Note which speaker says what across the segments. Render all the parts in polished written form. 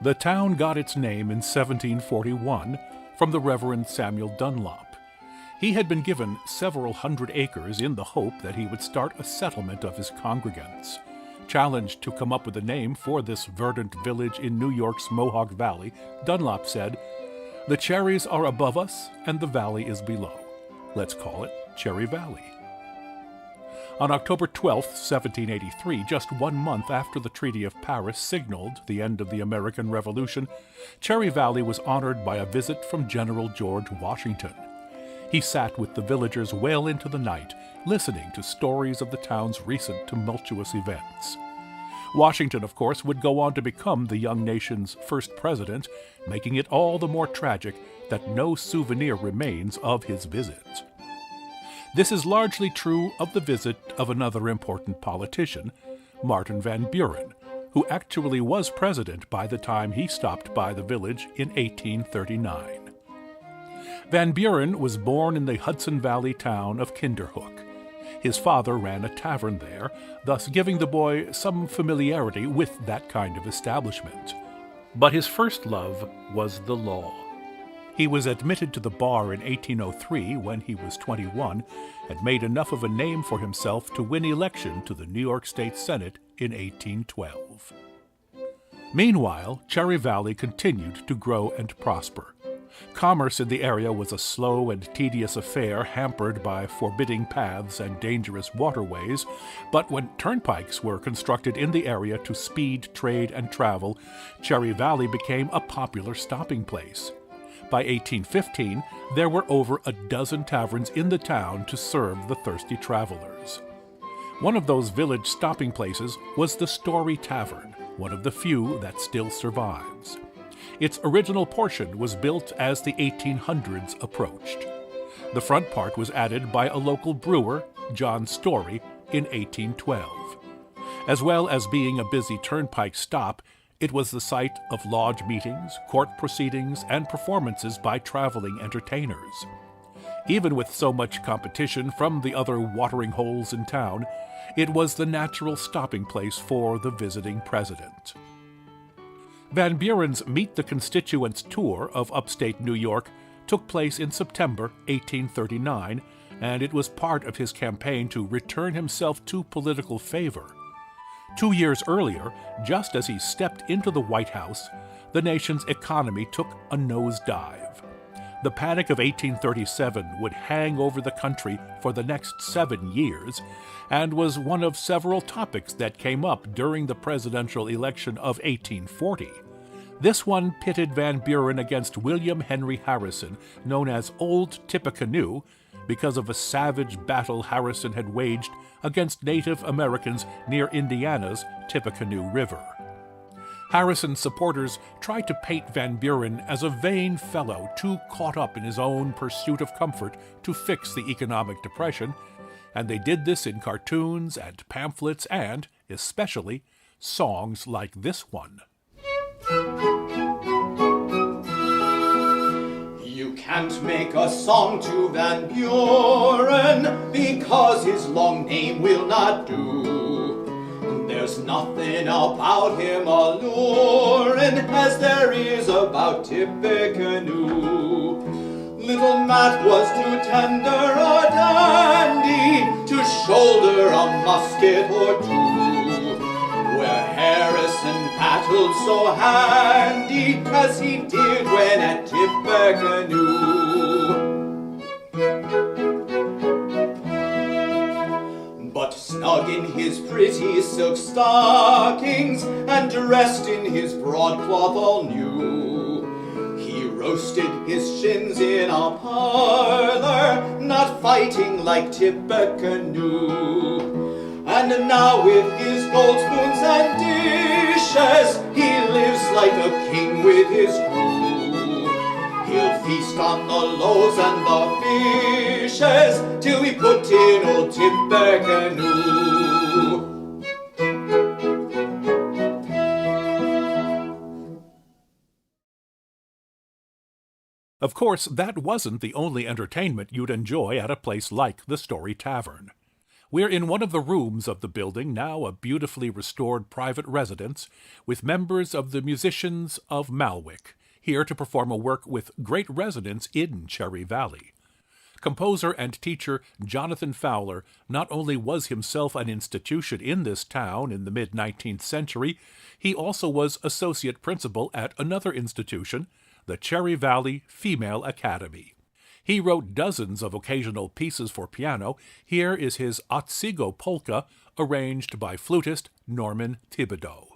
Speaker 1: The town got its name in 1741 from the Reverend Samuel Dunlop. He had been given several hundred acres in the hope that he would start a settlement of his congregants. Challenged to come up with a name for this verdant village in New York's Mohawk Valley, Dunlop said, "The cherries are above us and the valley is below. Let's call it Cherry Valley." On October 12, 1783, just 1 month after the Treaty of Paris signaled the end of the American Revolution, Cherry Valley was honored by a visit from General George Washington. He sat with the villagers well into the night, listening to stories of the town's recent tumultuous events. Washington, of course, would go on to become the young nation's first president, making it all the more tragic that no souvenir remains of his visit. This is largely true of the visit of another important politician, Martin Van Buren, who actually was president by the time he stopped by the village in 1839. Van Buren was born in the Hudson Valley town of Kinderhook. His father ran a tavern there, thus giving the boy some familiarity with that kind of establishment. But his first love was the law. He was admitted to the bar in 1803 when he was 21 and made enough of a name for himself to win election to the New York State Senate in 1812. Meanwhile, Cherry Valley continued to grow and prosper. Commerce in the area was a slow and tedious affair hampered by forbidding paths and dangerous waterways, but when turnpikes were constructed in the area to speed trade and travel, Cherry Valley became a popular stopping place. By 1815, there were over a dozen taverns in the town to serve the thirsty travelers. One of those village stopping places was the Story Tavern, one of the few that still survives. Its original portion was built as the 1800s approached. The front part was added by a local brewer, John Story, in 1812. As well as being a busy turnpike stop, it was the site of lodge meetings, court proceedings, and performances by traveling entertainers. Even with so much competition from the other watering holes in town, it was the natural stopping place for the visiting president. Van Buren's Meet the Constituents tour of upstate New York took place in September 1839, and it was part of his campaign to return himself to political favor. 2 years earlier, just as he stepped into the White House, the nation's economy took a nosedive. The Panic of 1837 would hang over the country for the next 7 years and was one of several topics that came up during the presidential election of 1840. This one pitted Van Buren against William Henry Harrison, known as Old Tippecanoe, because of a savage battle Harrison had waged against Native Americans near Indiana's Tippecanoe River. Harrison's supporters tried to paint Van Buren as a vain fellow too caught up in his own pursuit of comfort to fix the economic depression, and they did this in cartoons and pamphlets and, especially, songs like this one.
Speaker 2: You can't make a song to Van Buren because his long name will not do. There's nothing about him alluring as there is about Tippecanoe. Little Matt was too tender a dandy to shoulder a musket or two. Where Harrison battled so handy as he did when at Tippecanoe. But snug in his pretty silk stockings and dressed in his broadcloth all new, he roasted his shins in a parlor, not fighting like Tippecanoe. And now with his gold spoons and dishes, he lives like a king with his crew. He'll feast on the loaves and the fishes till we put in old Tippecanoe.
Speaker 1: Of course, that wasn't the only entertainment you'd enjoy at a place like the Story Tavern. We're in one of the rooms of the building, now a beautifully restored private residence, with members of the Musicians of Malwick, here to perform a work with great resonance in Cherry Valley. Composer and teacher Jonathan Fowler not only was himself an institution in this town in the mid-19th century, he also was associate principal at another institution, the Cherry Valley Female Academy. He wrote dozens of occasional pieces for piano. Here is his Otigo Polka, arranged by flutist Norman Thibodeau.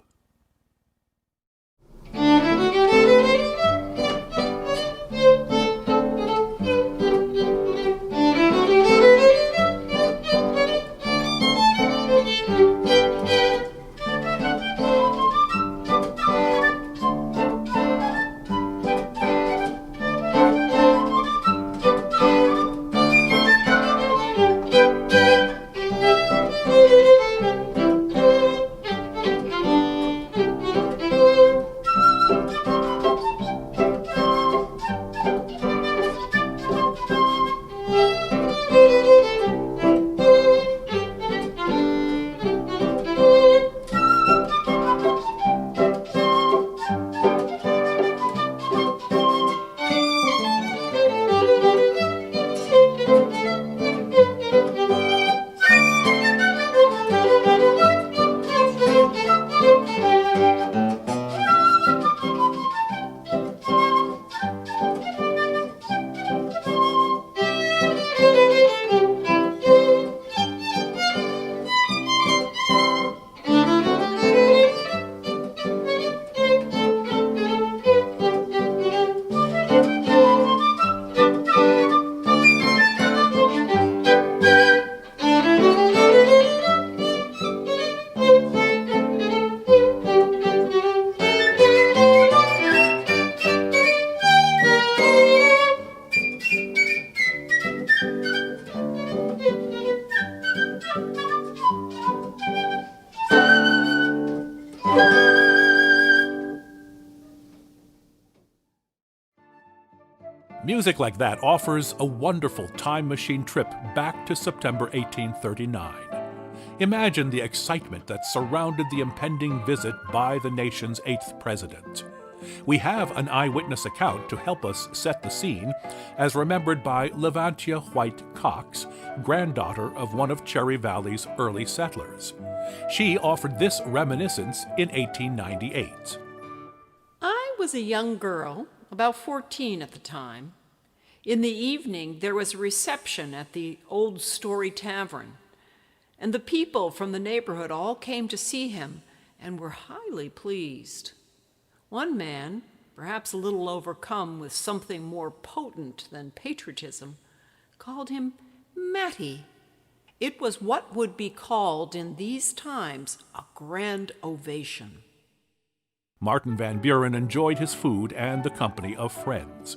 Speaker 1: Music like that offers a wonderful time machine trip back to September 1839. Imagine the excitement that surrounded the impending visit by the nation's 8th president. We have an eyewitness account to help us set the scene, as remembered by Levantia White Cox, granddaughter of one of Cherry Valley's early settlers. She offered this reminiscence in 1898.
Speaker 3: I was a young girl, about 14 at the time. In the evening, there was a reception at the Old Story Tavern, and the people from the neighborhood all came to see him and were highly pleased. One man, perhaps a little overcome with something more potent than patriotism, called him Matty. It was what would be called in these times a grand ovation.
Speaker 1: Martin Van Buren enjoyed his food and the company of friends.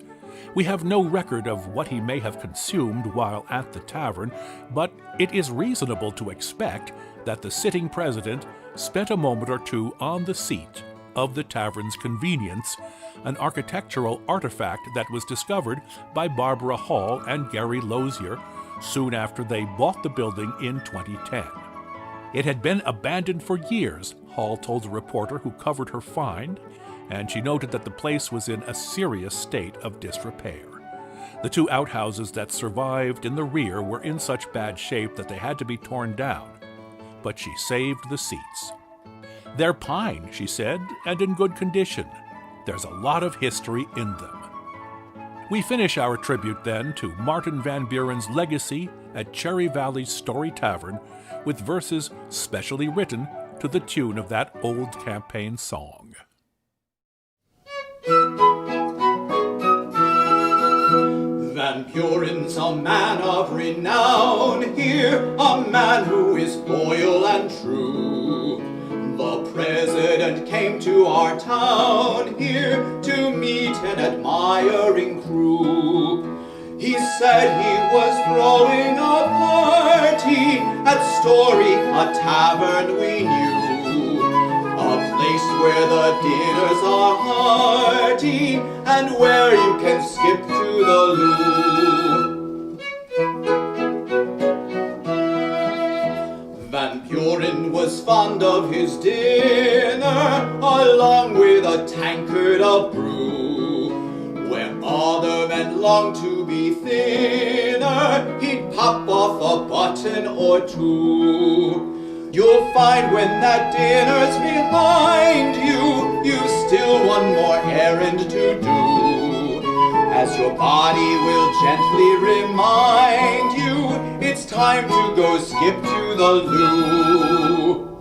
Speaker 1: We have no record of what he may have consumed while at the tavern, but it is reasonable to expect that the sitting president spent a moment or two on the seat of the tavern's convenience, an architectural artifact that was discovered by Barbara Hall and Gary Lozier soon after they bought the building in 2010. It had been abandoned for years, Hall told a reporter who covered her find, and she noted that the place was in a serious state of disrepair. The two outhouses that survived in the rear were in such bad shape that they had to be torn down, but she saved the seats. They're pine, she said, and in good condition. There's a lot of history in them. We finish our tribute then to Martin Van Buren's legacy at Cherry Valley's Story Tavern with verses specially written to the tune of that old campaign song.
Speaker 2: Van Buren's a man of renown here, a man who is loyal and true. The president came to our town here to meet an admiring crew. He said he was throwing a party at Story, a tavern we knew, a place where the dinners are hearty and where you can skip to the loo. was fond of his dinner, along with a tankard of brew. Where other men long to be thinner, he'd pop off a button or two. You'll find when that dinner's behind you, you've still one more errand to do. As your body will gently remind you, it's time to go skip to the loo.